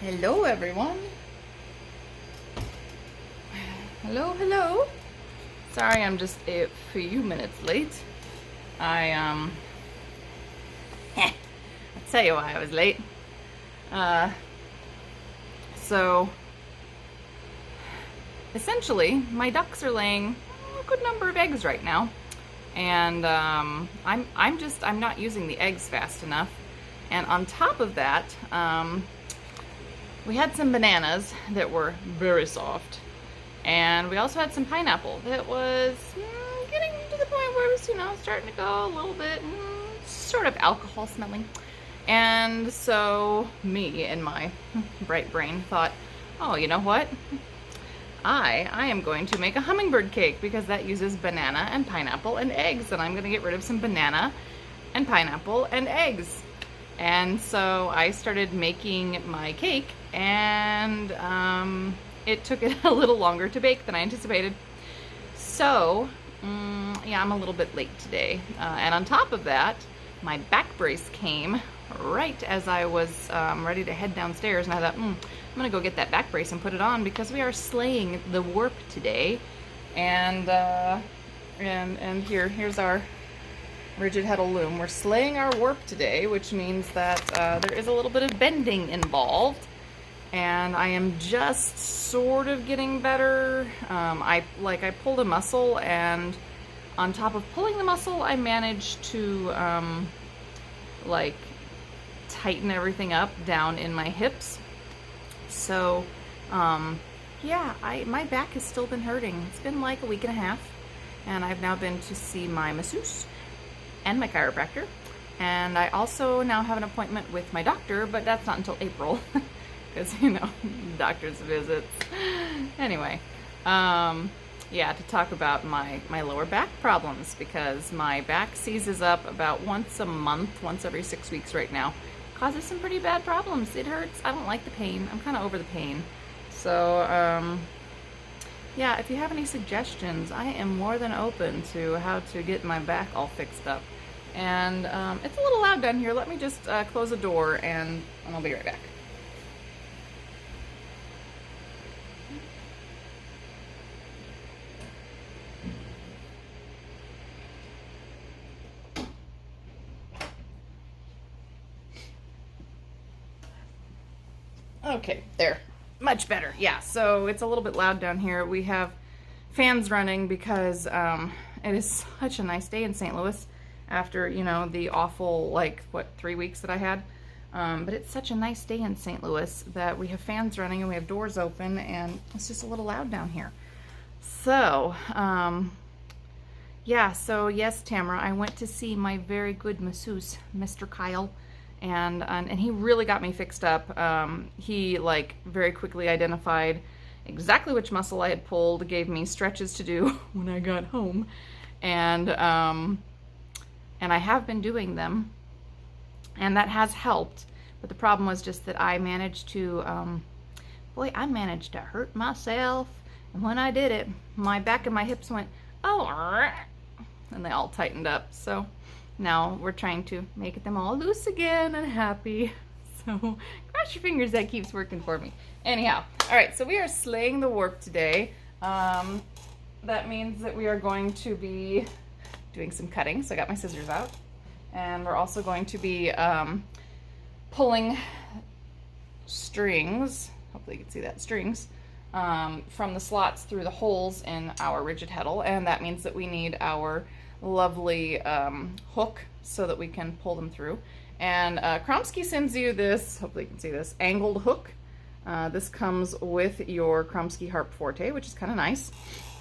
Hello everyone. Hello. Sorry, I'm just a few minutes late. I'll tell you why I was late. So essentially my ducks are laying a good number of eggs right now. And I'm not using the eggs fast enough. And on top of that, we had some bananas that were very soft. And we also had some pineapple that was getting to the point where it was, starting to go a little bit sort of alcohol smelling. And so me and my bright brain thought, oh, you know what? I am going to make a hummingbird cake because that uses banana and pineapple and eggs, and I'm going to get rid of some banana and pineapple and eggs. And so I started making my cake, and it took it a little longer to bake than I anticipated. So yeah, I'm a little bit late today. And on top of that, my back brace came right as I was ready to head downstairs, and I thought, I'm gonna go get that back brace and put it on because we are slaying the warp today. And here's our rigid Heddle Loom. We're slaying our warp today, which means that there is a little bit of bending involved, and I am just sort of getting better. I pulled a muscle, and on top of pulling the muscle, I managed to tighten everything up down in my hips. So yeah, my back has still been hurting. It's been like a week and a half, and I've now been to see my masseuse and my chiropractor, and I also now have an appointment with my doctor, but that's not until April because doctor's visits. Anyway, yeah, to talk about my lower back problems, because my back seizes up about once a month, once every 6 weeks right now. Causes some pretty bad problems. It hurts. I don't like the pain. I'm kind of over the pain. So yeah, if you have any suggestions, I am more than open to how to get my back all fixed up. And it's a little loud down here. Let me just close the door, and I'll be right back. Okay, there. Much better. Yeah, so it's a little bit loud down here. We have fans running because it is such a nice day in St. Louis after, the awful, 3 weeks that I had. But it's such a nice day in St. Louis that we have fans running and we have doors open, and it's just a little loud down here. So, yeah, so yes, Tamara, I went to see my very good masseuse, Mr. Kyle. And he really got me fixed up. He very quickly identified exactly which muscle I had pulled, gave me stretches to do when I got home, and I have been doing them, and that has helped. But the problem was just that I managed to, I managed to hurt myself. And when I did it, my back and my hips went, oh, and they all tightened up. So now we're trying to make them all loose again and happy. So cross your fingers that keeps working for me. Anyhow, all right, so we are slaying the warp today. That means that we are going to be doing some cutting. So I got my scissors out. And we're also going to be pulling strings, hopefully you can see that, strings, from the slots through the holes in our rigid Heddle. And that means that we need our lovely hook so that we can pull them through. And Kromski sends you this, hopefully you can see this, angled hook. This comes with your Kromski Harp Forte, which is kind of nice.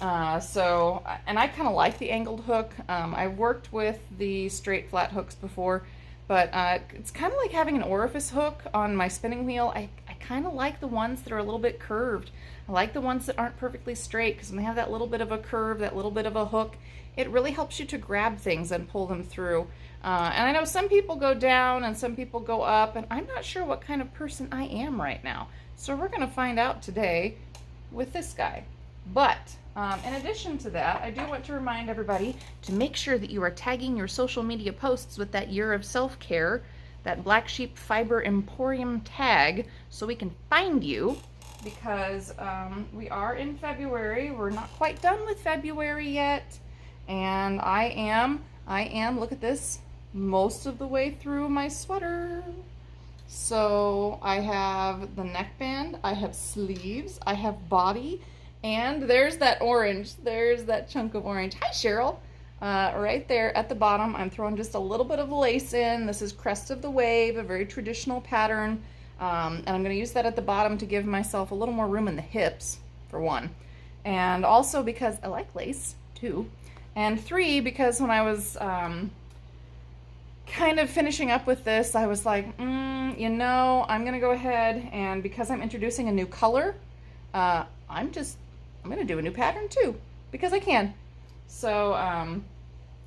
And I kind of like the angled hook. I've worked with the straight flat hooks before, but it's kind of like having an orifice hook on my spinning wheel. I kind of like the ones that are a little bit curved. I like the ones that aren't perfectly straight, because when they have that little bit of a curve, that little bit of a hook, it really helps you to grab things and pull them through. And I know some people go down and some people go up, and I'm not sure what kind of person I am right now. So we're going to find out today with this guy. But in addition to that, I do want to remind everybody to make sure that you are tagging your social media posts with that year of self-care that Black Sheep Fiber Emporium tag so we can find you, because we are in February. We're not quite done with February yet, and I am, look at this, most of the way through my sweater. So I have the neckband, I have sleeves, I have body, and there's that orange. There's that chunk of orange. Hi, Cheryl. Right there at the bottom, I'm throwing just a little bit of lace in. This is Crest of the Wave, a very traditional pattern. And I'm going to use that at the bottom to give myself a little more room in the hips, for one. And also because I like lace, too. And 3, because when I was kind of finishing up with this, I was like, you know, I'm going to go ahead, and because I'm introducing a new color, I'm going to do a new pattern, too, because I can. So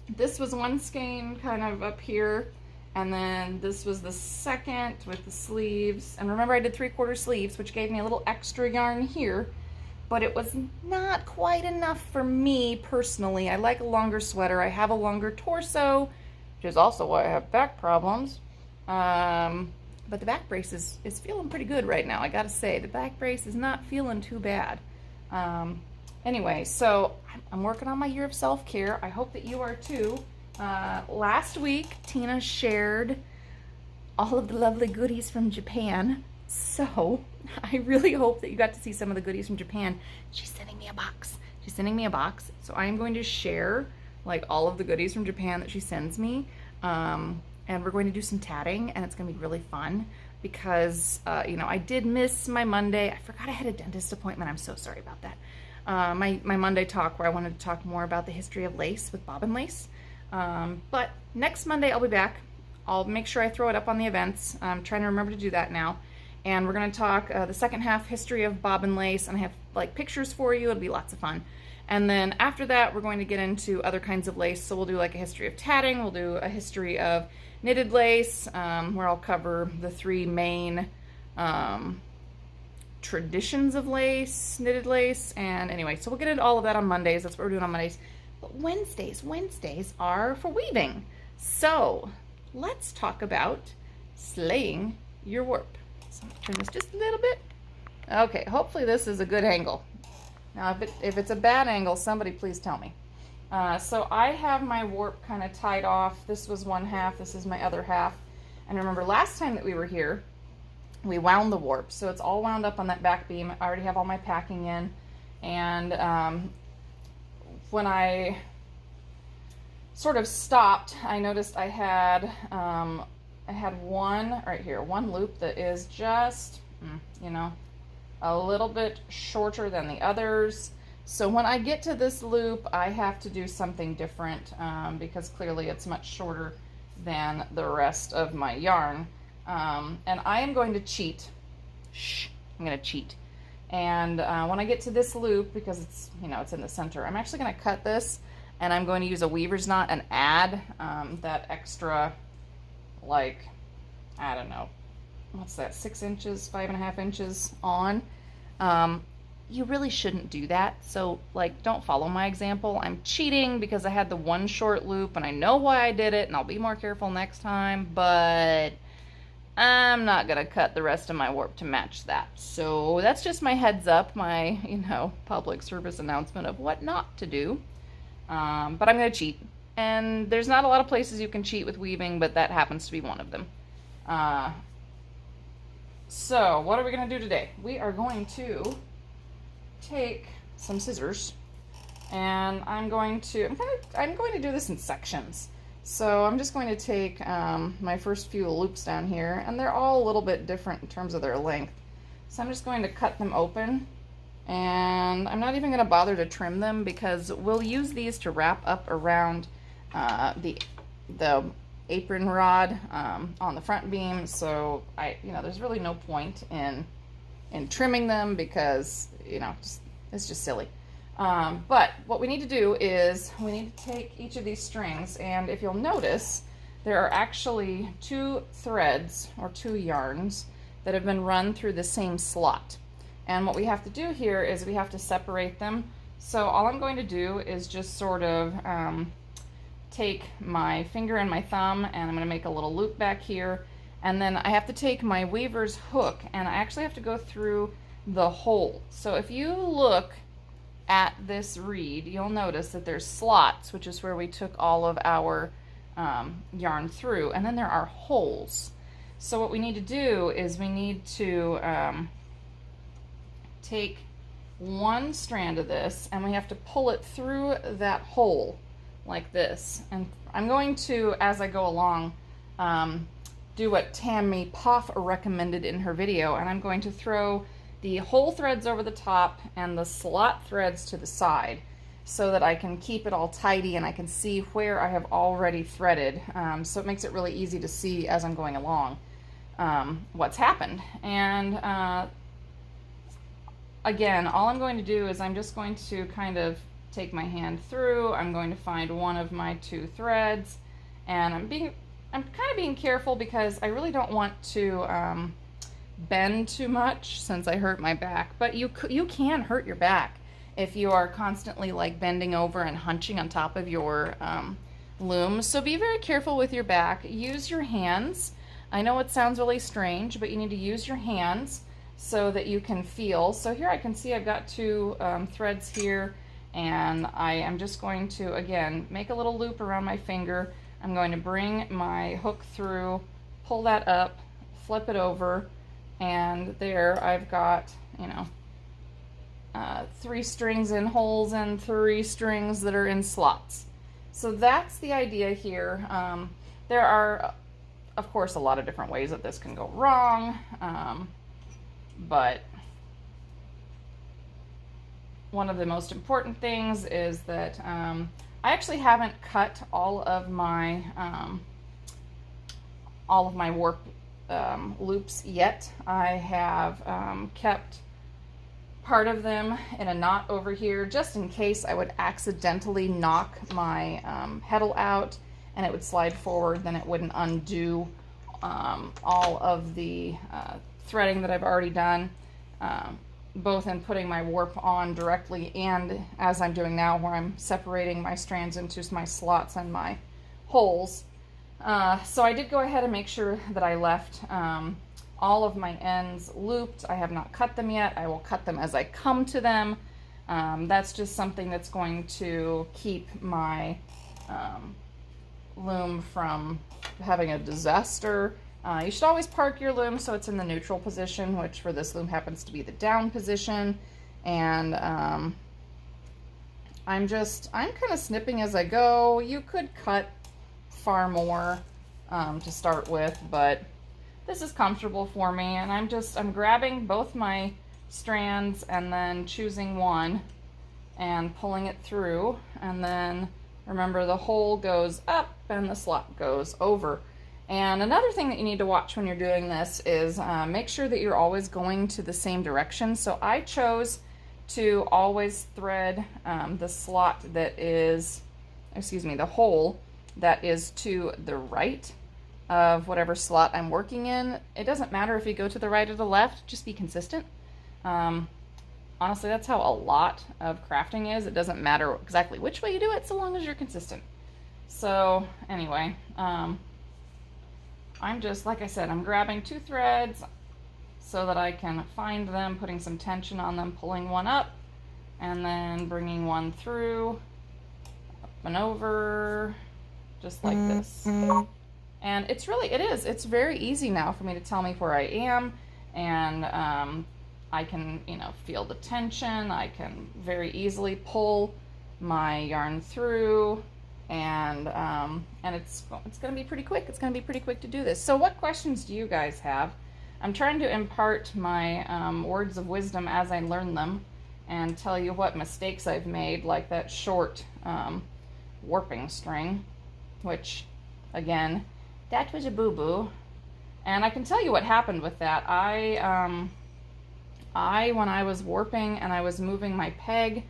this was one skein kind of up here, and then this was the second with the sleeves. And remember, I did 3/4 sleeves, which gave me a little extra yarn here, but it was not quite enough for me personally. I like a longer sweater. I have a longer torso, which is also why I have back problems. But the back brace is feeling pretty good right now. I gotta say, the back brace is not feeling too bad. Anyway, so I'm working on my year of self-care. I hope that you are too. Last week, Tina shared all of the lovely goodies from Japan. So I really hope that you got to see some of the goodies from Japan. She's sending me a box. She's sending me a box. So I am going to share like all of the goodies from Japan that she sends me. And we're going to do some tatting, and it's going to be really fun because, you know, I did miss my Monday. I forgot I had a dentist appointment. I'm so sorry about that. My Monday talk where I wanted to talk more about the history of lace with bobbin lace. But next Monday I'll be back. I'll make sure I throw it up on the events. I'm trying to remember to do that now. And we're going to talk the second half history of bobbin lace, and I have like pictures for you. It'll be lots of fun. And then after that, we're going to get into other kinds of lace. So we'll do like a history of tatting. We'll do a history of knitted lace, where I'll cover the 3 main traditions of lace, knitted lace, and anyway, so we'll get into all of that on Mondays. That's what we're doing on Mondays. But Wednesdays are for weaving. So let's talk about slaying your warp. So I'm gonna turn this just a little bit. Okay, hopefully this is a good angle. Now, if it's a bad angle, somebody please tell me. So I have my warp kind of tied off. This was one half, this is my other half. And remember last time that we were here, we wound the warp, so it's all wound up on that back beam. I already have all my packing in, and when I sort of stopped, I noticed I had one right here, one loop that is just, you know, a little bit shorter than the others. So when I get to this loop, I have to do something different because clearly it's much shorter than the rest of my yarn. And I am going to cheat. I'm going to cheat. And when I get to this loop, because it's, you know, it's in the center, I'm actually going to cut this, and I'm going to use a weaver's knot and add that extra, like, I don't know, what's that, 6 inches, 5.5 inches on. You really shouldn't do that. So, like, don't follow my example. I'm cheating because I had the one short loop, and I know why I did it, and I'll be more careful next time, but I'm not gonna cut the rest of my warp to match that. So that's just my heads up, my, you know, public service announcement of what not to do. But I'm gonna cheat. And there's not a lot of places you can cheat with weaving, but that happens to be one of them. So what are we gonna do today? We are going to take some scissors, and I'm going to do this in sections. So I'm just going to take my first few loops down here, and they're all a little bit different in terms of their length. So I'm just going to cut them open, and I'm not even going to bother to trim them because we'll use these to wrap up around the apron rod on the front beam. So there's really no point in trimming them because, you know, it's just silly. But what we need to do is we need to take each of these strings, and if you'll notice, there are actually 2 threads or 2 yarns that have been run through the same slot. And what we have to do here is we have to separate them. So all I'm going to do is just sort of take my finger and my thumb, and I'm going to make a little loop back here, And then I have to take my weaver's hook and I actually have to go through the hole. So if you look at this reed, you'll notice that there's slots, which is where we took all of our yarn through, and then there are holes. So what we need to do is we need to take one strand of this and we have to pull it through that hole like this. And I'm going to, as I go along, do what Tammy Poff recommended in her video, and I'm going to throw the hole threads over the top and the slot threads to the side so that I can keep it all tidy and I can see where I have already threaded. So it makes it really easy to see as I'm going along what's happened. And again, all I'm going to do is I'm just going to kind of take my hand through. I'm going to find one of my 2 threads, and I'm kind of being careful because I really don't want to bend too much since I hurt my back. But you can hurt your back if you are constantly like bending over and hunching on top of your loom. So be very careful with your back. Use your hands. I know it sounds really strange, but you need to use your hands so that you can feel. So here I can see I've got 2 threads here, and I am just going to, again, make a little loop around my finger. I'm going to bring my hook through, pull that up, flip it over, and there I've got, you know, 3 strings in holes and 3 strings that are in slots. So that's the idea here. There are, of course, a lot of different ways that this can go wrong, but one of the most important things is that I actually haven't cut all of my warp loops yet. I have kept part of them in a knot over here just in case I would accidentally knock my heddle out and it would slide forward. Then it wouldn't undo all of the threading that I've already done, both in putting my warp on directly and as I'm doing now where I'm separating my strands into my slots and my holes. So I did go ahead and make sure that I left all of my ends looped. I have not cut them yet. I will cut them as I come to them. That's just something that's going to keep my loom from having a disaster. You should always park your loom so it's in the neutral position, which for this loom happens to be the down position. And I'm kind of snipping as I go. You could cut far more to start with, but this is comfortable for me, and I'm grabbing both my strands and then choosing one and pulling it through, and then remember the hole goes up and the slot goes over. And another thing that you need to watch when you're doing this is make sure that you're always going to the same direction. So I chose to always thread the slot that is, the hole that is to the right of whatever slot I'm working in. It doesn't matter if you go to the right or the left, just be consistent. Honestly, that's how a lot of crafting is. It doesn't matter exactly which way you do it so long as you're consistent. So anyway, I'm just, like I said, I'm grabbing 2 threads so that I can find them, putting some tension on them, pulling one up, and then bringing one through, up and over, just like this. And it's very easy now for me to tell me where I am, and I can, feel the tension. I can very easily pull my yarn through, and it's going to be pretty quick. It's going to be pretty quick to do this. So what questions do you guys have? I'm trying to impart my words of wisdom as I learn them and tell you what mistakes I've made, like that short warping string, which, again, that was a boo-boo. And I can tell you what happened with that. I when I was warping and I was moving my peg,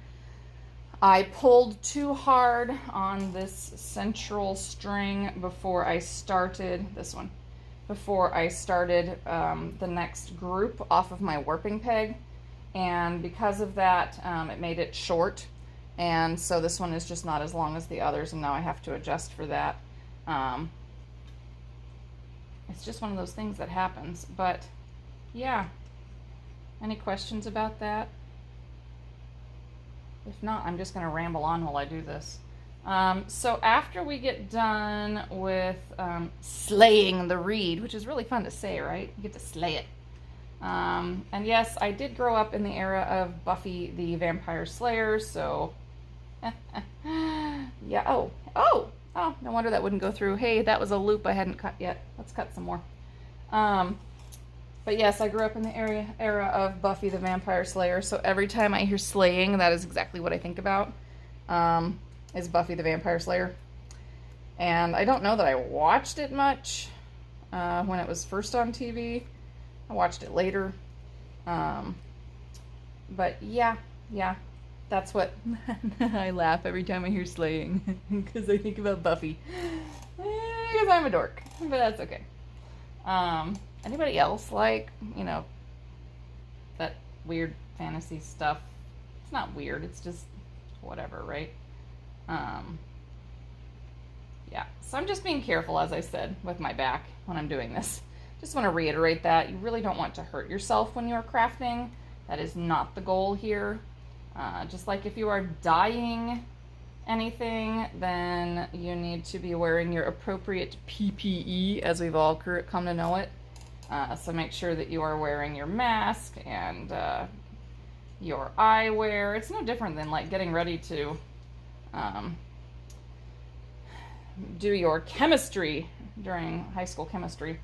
I pulled too hard on this central string before I started the next group off of my warping peg, and because of that it made it short, and so this one is just not as long as the others, and now I have to adjust for that. It's just one of those things that happens. But yeah, any questions about that? If not, I'm just going to ramble on while I do this. So after we get done with slaying the reed, which is really fun to say, right? You get to slay it. And yes, I did grow up in the era of Buffy the Vampire Slayer, so yeah. Oh, no wonder that wouldn't go through. Hey, that was a loop I hadn't cut yet. Let's cut some more. But yes, I grew up in the era of Buffy the Vampire Slayer, so every time I hear slaying, that is exactly what I think about, is Buffy the Vampire Slayer. And I don't know that I watched it much when it was first on TV. I watched it later. But yeah, that's what I laugh every time I hear slaying, because I think about Buffy. Because I'm a dork, but that's okay. Anybody else like, you know, that weird fantasy stuff? It's not weird, it's just whatever, right? Yeah, so I'm just being careful, as I said, with my back when I'm doing this. Just want to reiterate that you really don't want to hurt yourself when you're crafting. That is not the goal here. Just like if you are dyeing anything, then you need to be wearing your appropriate PPE, as we've all come to know it. So make sure that you are wearing your mask and your eyewear. It's no different than like getting ready to do your chemistry during high school chemistry.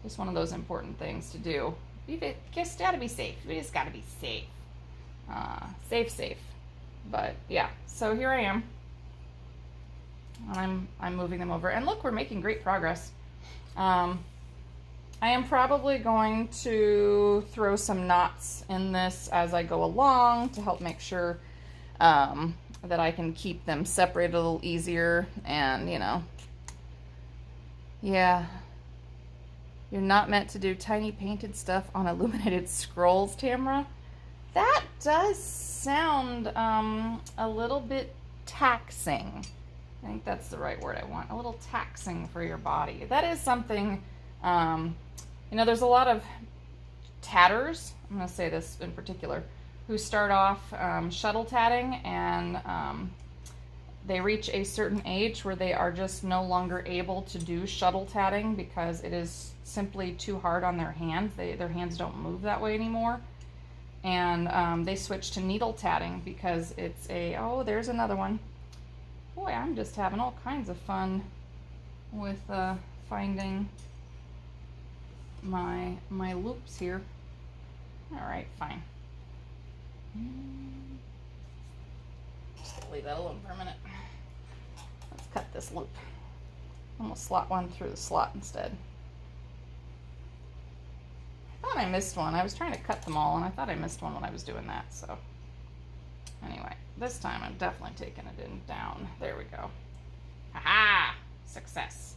Just one of those important things to do. You just gotta be safe. You just gotta be safe. Safe. But yeah, so here I am. I'm moving them over. And look, we're making great progress. I am probably going to throw some knots in this as I go along to help make sure that I can keep them separated a little easier. And, you know, yeah. You're not meant to do tiny painted stuff on illuminated scrolls, Tamara. That does sound a little bit taxing. I think that's the right word I want. A little taxing for your body. That is something, you know, there's a lot of tatters, I'm going to say this in particular, who start off shuttle tatting, and they reach a certain age where they are just no longer able to do shuttle tatting because it is simply too hard on their hands. Their hands don't move that way anymore. And they switch to needle tatting because it's oh, there's another one. Boy, I'm just having all kinds of fun with finding my loops here. All right, fine. Just leave that alone for a minute. Let's cut this loop. I'm gonna slot one through the slot instead. I thought I missed one. I was trying to cut them all, and I thought I missed one when I was doing that, so. Anyway, this time I'm definitely taking it down. There we go. Aha! Success.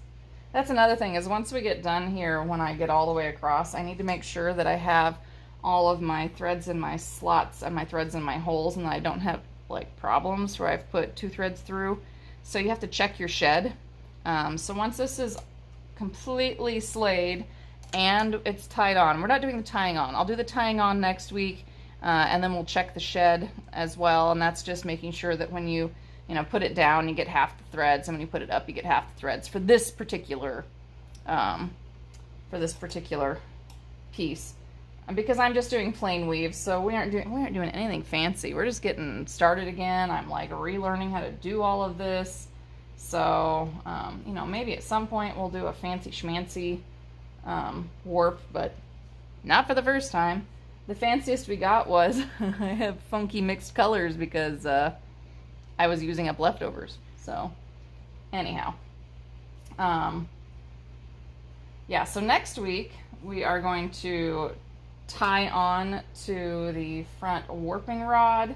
That's another thing, is once we get done here, when I get all the way across, I need to make sure that I have all of my threads in my slots and my threads in my holes, and that I don't have like problems where I've put 2 threads through. So you have to check your shed. So once this is completely slayed and it's tied on, we're not doing the tying on. I'll do the tying on next week, and then we'll check the shed as well. And that's just making sure that when you put it down, you get half the threads, and when you put it up, you get half the threads for this particular piece. Because I'm just doing plain weave, so we aren't doing anything fancy. We're just getting started again. I'm like relearning how to do all of this. So, maybe at some point we'll do a fancy schmancy warp, but not for the first time. The fanciest we got was I have funky mixed colors because I was using up leftovers. So, anyhow. Yeah, so next week we are going to tie on to the front warping rod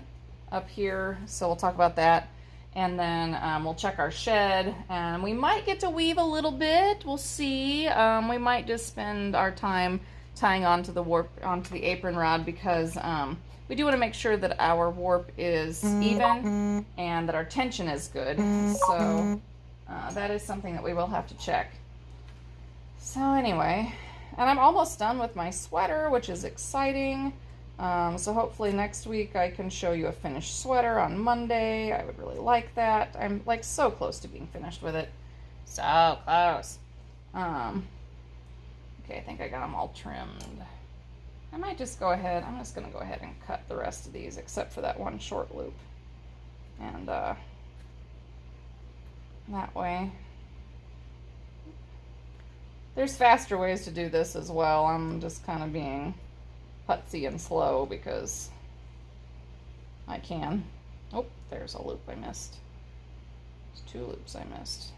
up here, so we'll talk about that, and then we'll check our shed, and we might get to weave a little bit. We'll see. We might just spend our time tying onto the apron rod, because we do want to make sure that our warp is even and that our tension is good. So that is something that we will have to check. So anyway, and I'm almost done with my sweater, which is exciting. So hopefully next week I can show you a finished sweater on Monday. I would really like that. I'm like so close to being finished with it. So close. Okay, I think I got them all trimmed. I might just go ahead, I'm just going to go ahead and cut the rest of these except for that one short loop. And that way. There's faster ways to do this as well. I'm just kind of being putsy and slow because I can. Oh, there's a loop I missed. There's 2 loops I missed.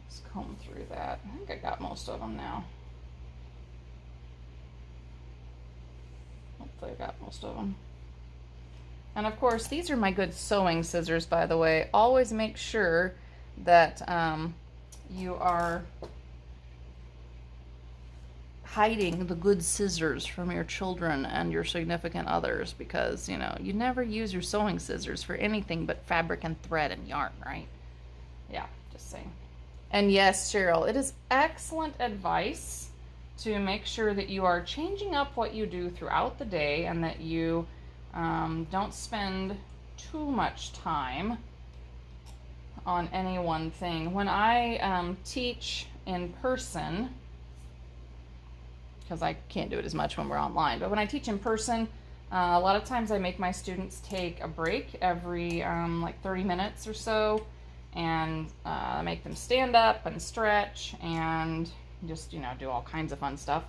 Let's comb through that. I think I got most of them now. Hopefully I got most of them. And of course, these are my good sewing scissors, by the way. Always make sure that you are hiding the good scissors from your children and your significant others, because, you know, you never use your sewing scissors for anything but fabric and thread and yarn, right? Yeah, just saying. And yes, Cheryl, it is excellent advice to make sure that you are changing up what you do throughout the day and that you don't spend too much time on any one thing. When I teach in person, because I can't do it as much when we're online, but when I teach in person, a lot of times I make my students take a break every like 30 minutes or so, and make them stand up and stretch and just, you know, do all kinds of fun stuff.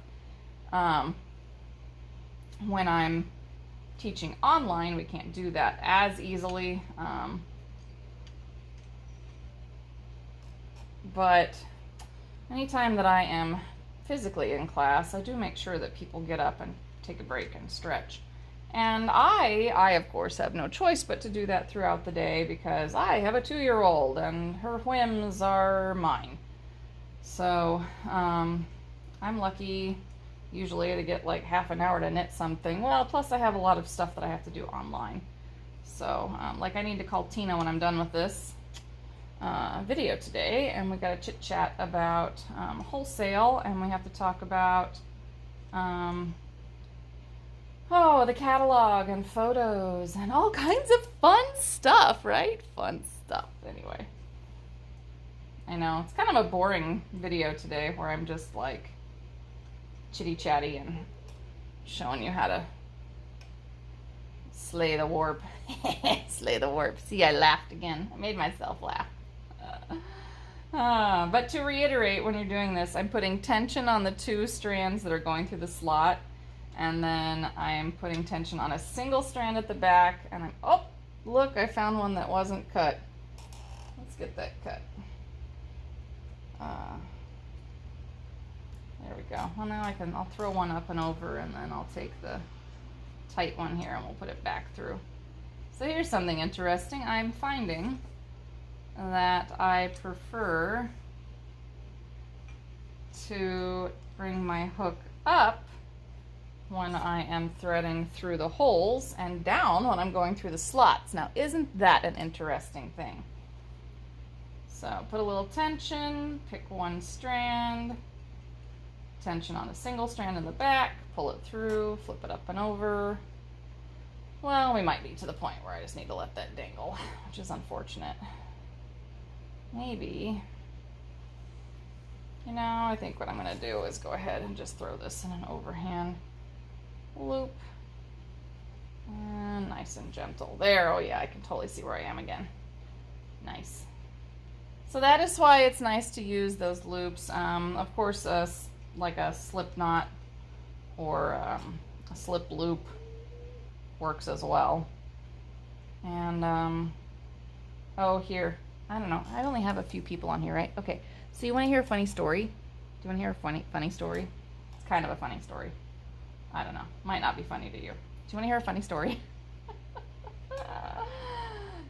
When I'm teaching online, we can't do that as easily. But anytime that I am physically in class, I do make sure that people get up and take a break and stretch. And I of course have no choice but to do that throughout the day because I have a 2-year-old and her whims are mine. So I'm lucky usually to get like half an hour to knit something. Well, plus I have a lot of stuff that I have to do online. So like I need to call Tina when I'm done with this video today, and we got a chit chat about wholesale, and we have to talk about the catalog and photos and all kinds of fun stuff, right? Fun stuff. Anyway, I know it's kind of a boring video today where I'm just like chitty chatty and showing you how to slay the warp. Slay the warp. See, I laughed again. I made myself laugh. But to reiterate, when you're doing this, I'm putting tension on the 2 strands that are going through the slot, and then I'm putting tension on a single strand at the back, and I'm, oh, look, I found one that wasn't cut. Let's get that cut. There we go. Well, now I'll throw one up and over, and then I'll take the tight one here and we'll put it back through. So here's something interesting. I'm finding that I prefer to bring my hook up when I am threading through the holes and down when I'm going through the slots. Now, isn't that an interesting thing? So put a little tension, pick one strand, tension on a single strand in the back, pull it through, flip it up and over. Well, we might be to the point where I just need to let that dangle, which is unfortunate. Maybe, you know, I think what I'm going to do is go ahead and just throw this in an overhand loop. And nice and gentle. There, oh yeah, I can totally see where I am again. Nice. So that is why it's nice to use those loops. Of course, like a slip knot or a slip loop works as well. And, oh, here. I don't know. I only have a few people on here, right? Okay. So you want to hear a funny story? Do you want to hear a funny story? It's kind of a funny story. I don't know. Might not be funny to you. Do you want to hear a funny story?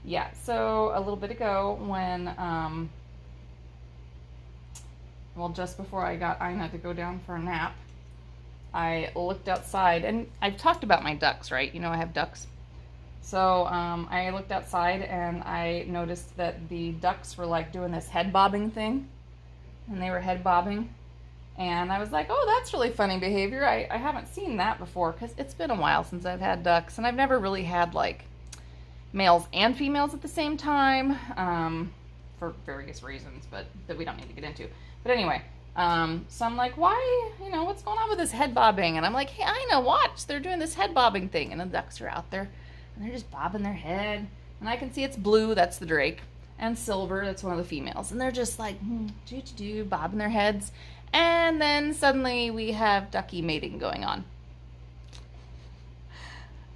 Yeah. So a little bit ago when, well, just before I got Ina to go down for a nap, I looked outside, and I've talked about my ducks, right? You know I have ducks. So I looked outside and I noticed that the ducks were like doing this head bobbing thing. and they were head bobbing. And I was like, oh, that's really funny behavior. I haven't seen that before because it's been a while since I've had ducks, and I've never really had like males and females at the same time for various reasons, but that we don't need to get into. But anyway, so I'm like, why, what's going on with this head bobbing? And I'm like, hey, Ina, watch, they're doing this head bobbing thing. And the ducks are out there, and they're just bobbing their head. And I can see it's blue, that's the drake, and silver, that's one of the females. And they're just like, bobbing their heads. And then suddenly we have ducky mating going on.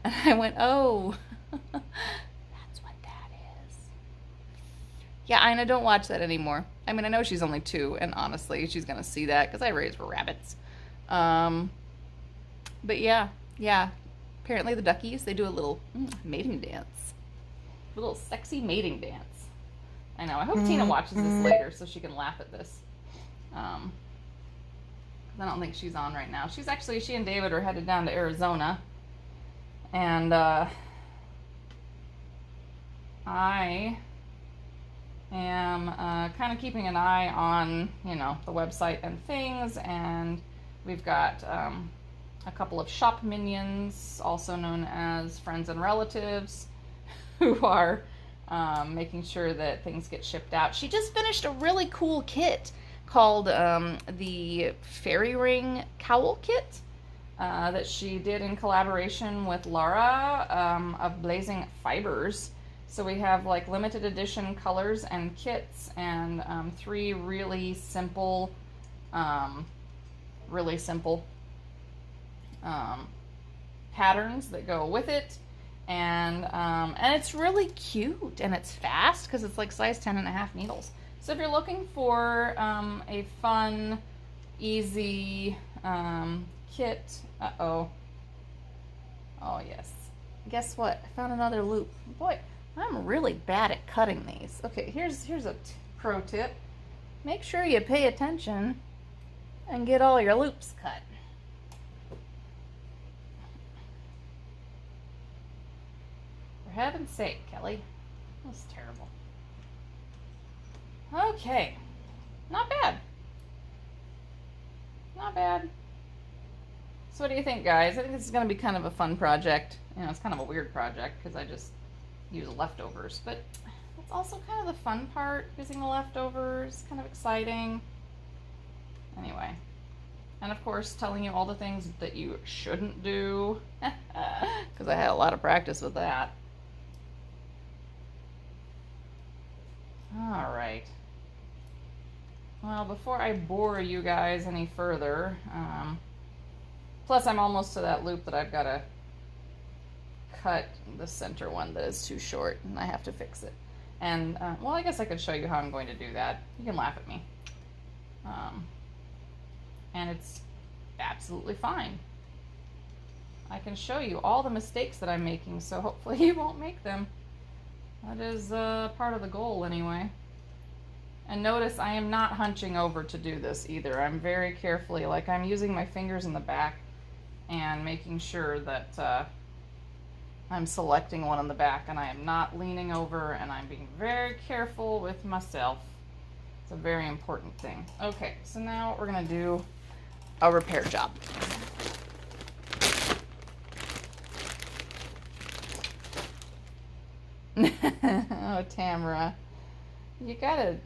And I went, oh, that's what that is. Yeah, Ina, don't watch that anymore. I mean, I know she's only 2, and honestly, she's going to see that because I raised her rabbits. But yeah. Apparently the duckies, they do a little mating dance. A little sexy mating dance. I know. I hope Tina watches this later so she can laugh at this. I don't think she's on right now. She and David are headed down to Arizona. And I am kind of keeping an eye on, the website and things. And we've got a couple of shop minions, also known as friends and relatives, who are making sure that things get shipped out. She just finished a really cool kit called the Fairy Ring Cowl Kit that she did in collaboration with Laura of Blazing Fibers. So we have like limited edition colors and kits and 3 really simple patterns that go with it. And it's really cute, and it's fast because it's like size 10.5 needles. So if you're looking for a fun, easy kit, oh yes, guess what? I found another loop. Boy, I'm really bad at cutting these. Okay, here's a pro tip. Make sure you pay attention and get all your loops cut. For heaven's sake, Kelly. That's terrible. Okay. Not bad. Not bad. So what do you think, guys? I think this is going to be kind of a fun project. It's kind of a weird project because I just use leftovers. But it's also kind of the fun part, using the leftovers. Kind of exciting. Anyway. And of course, telling you all the things that you shouldn't do. Because I had a lot of practice with that. Alright. Well, before I bore you guys any further, plus I'm almost to that loop that I've got to cut the center one that is too short, and I have to fix it. And, well, I guess I could show you how I'm going to do that. You can laugh at me. And it's absolutely fine. I can show you all the mistakes that I'm making, so hopefully you won't make them. That is part of the goal anyway. And notice I am not hunching over to do this either. I'm very carefully, like I'm using my fingers in the back and making sure that I'm selecting one on the back, and I am not leaning over, and I'm being very careful with myself. It's a very important thing. Okay, so now we're gonna do a repair job. Oh, Tamara. You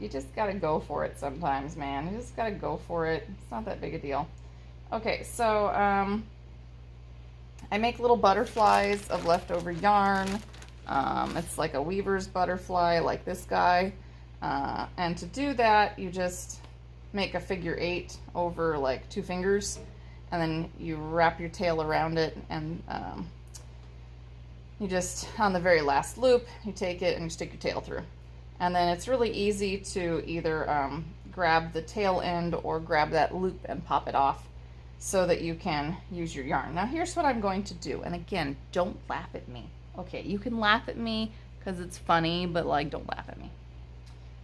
just gotta go for it sometimes, man. You just gotta go for it. It's not that big a deal. Okay, so I make little butterflies of leftover yarn. It's like a weaver's butterfly, like this guy. And to do that, you just make a figure 8 over like 2 fingers, and then you wrap your tail around it, and you just, on the very last loop, you take it and you stick your tail through. And then it's really easy to either grab the tail end or grab that loop and pop it off so that you can use your yarn. Now here's what I'm going to do, and again, don't laugh at me. Okay, you can laugh at me because it's funny, but like, don't laugh at me.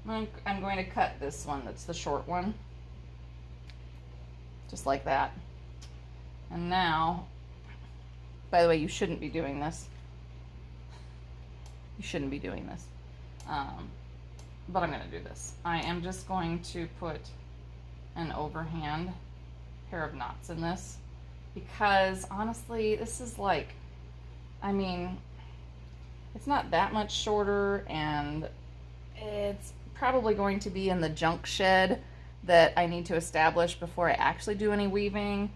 I'm going to cut this one, that's the short one, just like that. And now, by the way, you shouldn't be doing this. You shouldn't be doing this. But I'm going to do this. I am just going to put an overhand pair of knots in this, because honestly, this is like, I mean, it's not that much shorter, and it's probably going to be in the junk shed that I need to establish before I actually do any weaving.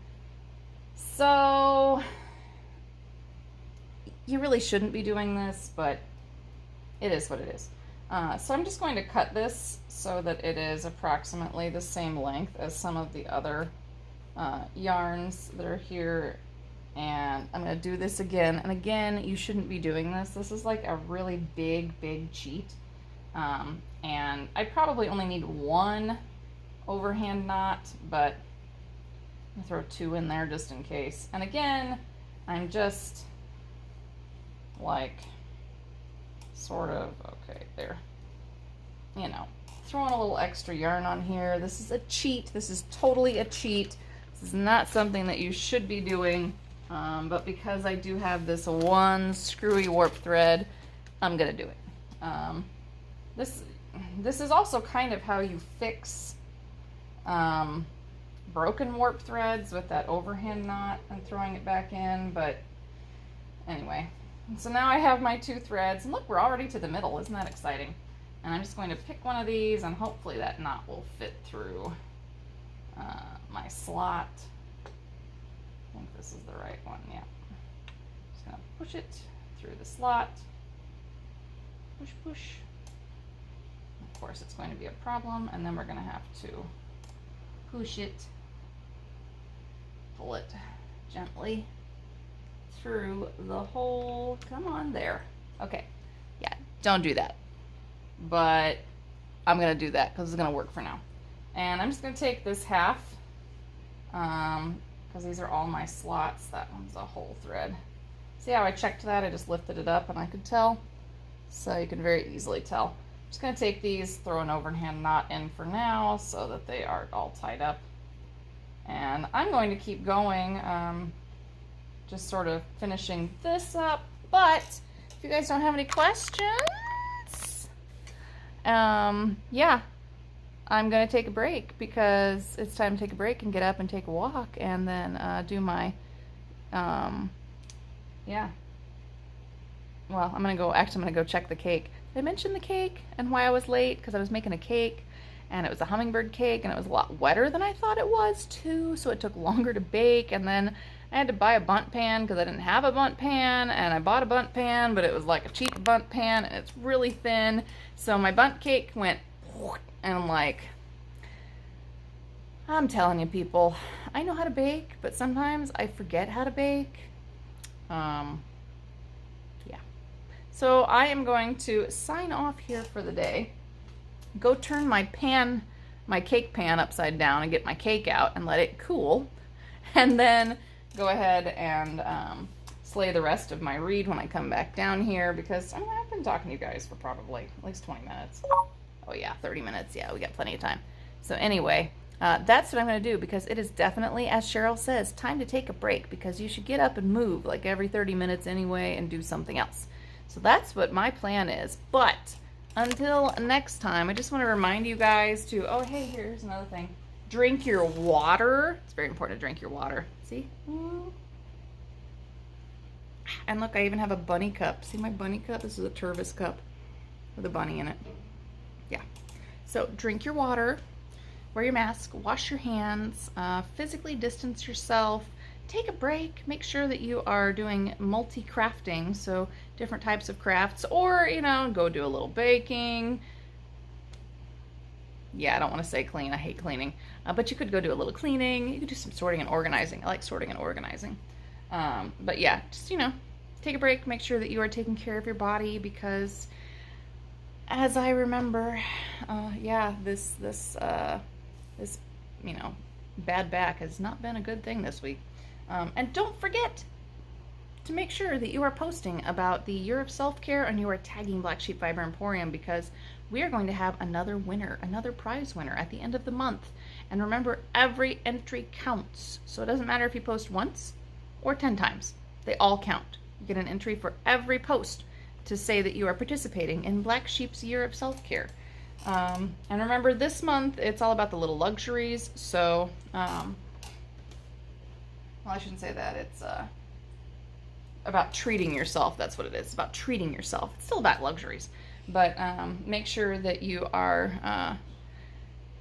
So you really shouldn't be doing this, but it is what it is. So I'm just going to cut this so that it is approximately the same length as some of the other yarns that are here. And I'm going to do this again. And again, you shouldn't be doing this. This is like a really big cheat. And I probably only need one overhand knot, but I'm going to throw 2 in there just in case. And again, I'm just like sort of, okay, there, you know, throwing a little extra yarn on here. This is a cheat. This is totally a cheat. This is not something that you should be doing, but because I do have this one screwy warp thread, I'm gonna do it. This is also kind of how you fix broken warp threads, with that overhand knot and throwing it back in. But anyway, so now I have my 2 threads, and look, we're already to the middle. Isn't that exciting? And I'm just going to pick one of these, and hopefully that knot will fit through my slot. I think this is the right one, yeah. Just gonna push it through the slot. Push, push. Of course, it's going to be a problem, and then we're gonna have to push it, pull it gently through the hole. Come on, there. Okay, yeah, don't do that. But I'm gonna do that because it's gonna work for now. And I'm just gonna take this half, because these are all my slots. That one's a whole thread. See how I checked that? I just lifted it up and I could tell. So you can very easily tell. I'm just gonna take these, throw an overhand knot in for now so that they are all tied up. And I'm going to keep going, just sort of finishing this up. But if you guys don't have any questions, yeah, I'm gonna take a break because it's time to take a break and get up and take a walk, and then do my yeah, well, I'm gonna go check the cake. Did I mention the cake and why I was late? Because I was making a cake, and it was a hummingbird cake, and it was a lot wetter than I thought it was too, so it took longer to bake. And then I had to buy a bundt pan because I didn't have a bundt pan, and I bought a bundt pan, but it was like a cheap bundt pan, and it's really thin. So my bundt cake went, and I'm like, I'm telling you people, I know how to bake, but sometimes I forget how to bake. Yeah. So I am going to sign off here for the day, go turn my cake pan upside down and get my cake out and let it cool, and then go ahead and slay the rest of my reed when I come back down here, because I mean, I've been talking to you guys for probably at least 20 minutes. Oh yeah, 30 minutes. Yeah, we got plenty of time. So anyway, that's what I'm going to do, because it is definitely, as Cheryl says, time to take a break, because you should get up and move like every 30 minutes anyway and do something else. So that's what my plan is. But until next time, I just want to remind you guys to, oh hey, here's another thing. Drink your water. It's very important to drink your water. See? And look, I even have a bunny cup. See my bunny cup? This is a Tervis cup with a bunny in it. Yeah. So drink your water, wear your mask, wash your hands, physically distance yourself, take a break, make sure that you are doing multi-crafting, so different types of crafts, or, you know, go do a little baking. Yeah, I don't want to say clean. I hate cleaning. But you could go do a little cleaning. You could do some sorting and organizing. I like sorting and organizing. But yeah, just, you know, take a break. Make sure that you are taking care of your body, because as I remember, yeah, this, you know, bad back has not been a good thing this week. And don't forget to make sure that you are posting about the Year of Self-Care, and you are tagging Black Sheep Fiber Emporium, because we are going to have another winner, another prize winner at the end of the month. And remember, every entry counts. So it doesn't matter if you post once or 10 times. They all count. You get an entry for every post to say that you are participating in Black Sheep's Year of Self-Care. And remember, this month, it's all about the little luxuries. So, well, I shouldn't say that. It's about treating yourself. That's what it is. It's about treating yourself. It's still about luxuries. But make sure that you are,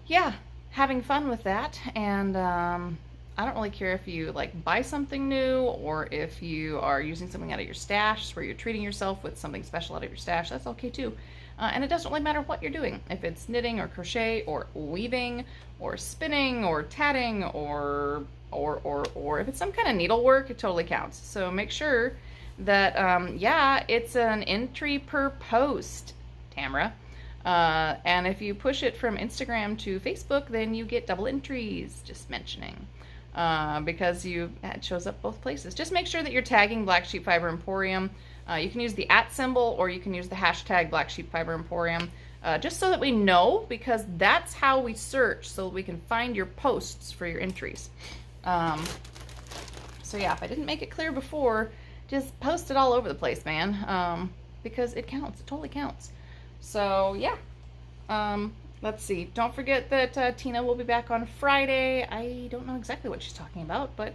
yeah, having fun with that. And I don't really care if you like buy something new or if you are using something out of your stash where you're treating yourself with something special out of your stash. That's okay too. And it doesn't really matter what you're doing. If it's knitting or crochet or weaving or spinning or tatting or if it's some kind of needlework, it totally counts. So make sure that, yeah, it's an entry per post, Tamara. And if you push it from Instagram to Facebook, then you get double entries, just mentioning. Because it shows up both places. Just make sure that you're tagging Black Sheep Fiber Emporium. You can use the @ symbol or you can use the hashtag Black Sheep Fiber Emporium, just so that we know, because that's how we search, so we can find your posts for your entries. So yeah, if I didn't make it clear before, just post it all over the place, man, because it counts. It totally counts. So yeah, let's see. Don't forget that Tina will be back on Friday. I don't know exactly what she's talking about, but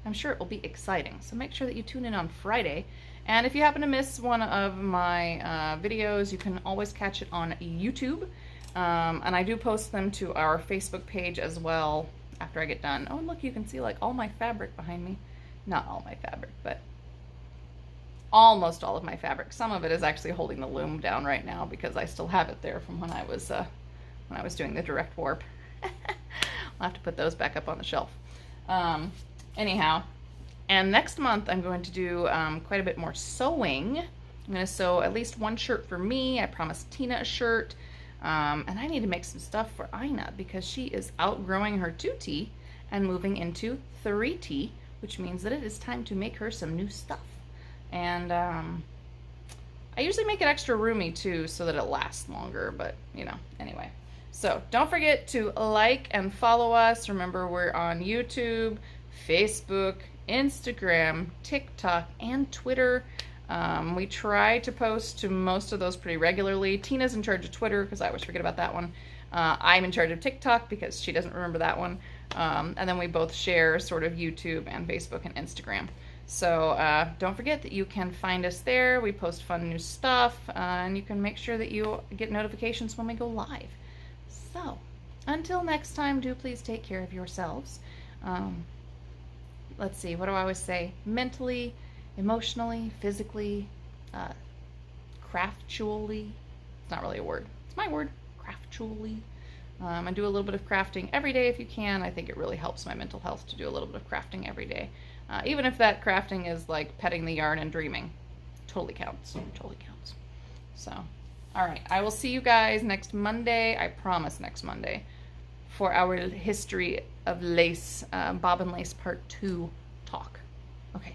I'm sure it will be exciting. So make sure that you tune in on Friday. And if you happen to miss one of my videos, you can always catch it on YouTube. And I do post them to our Facebook page as well after I get done. Oh, and look, you can see like all my fabric behind me. Not all my fabric, but almost all of my fabric. Some of it is actually holding the loom down right now because I still have it there from when I was doing the direct warp. I'll have to put those back up on the shelf. Anyhow, and next month I'm going to do quite a bit more sewing. I'm going to sew at least one shirt for me. I promised Tina a shirt. And I need to make some stuff for Ina because she is outgrowing her 2T and moving into 3T, which means that it is time to make her some new stuff. And I usually make it extra roomy too so that it lasts longer, but you know, anyway. So don't forget to like and follow us. Remember, we're on YouTube, Facebook, Instagram, TikTok, and Twitter. We try to post to most of those pretty regularly. Tina's in charge of Twitter because I always forget about that one. I'm in charge of TikTok because she doesn't remember that one. And then we both share sort of YouTube and Facebook and Instagram. So don't forget that you can find us there. We post fun new stuff, and you can make sure that you get notifications when we go live. So until next time, do please take care of yourselves. Let's see, what do I always say? Mentally, emotionally, physically, craftually. It's not really a word. It's my word, craftually. I do a little bit of crafting every day if you can. I think it really helps my mental health to do a little bit of crafting every day. Even if that crafting is like petting the yarn and dreaming. Totally counts. Totally counts. So, all right. I will see you guys next Monday. I promise next Monday for our history of lace, bobbin lace part 2 talk. Okay.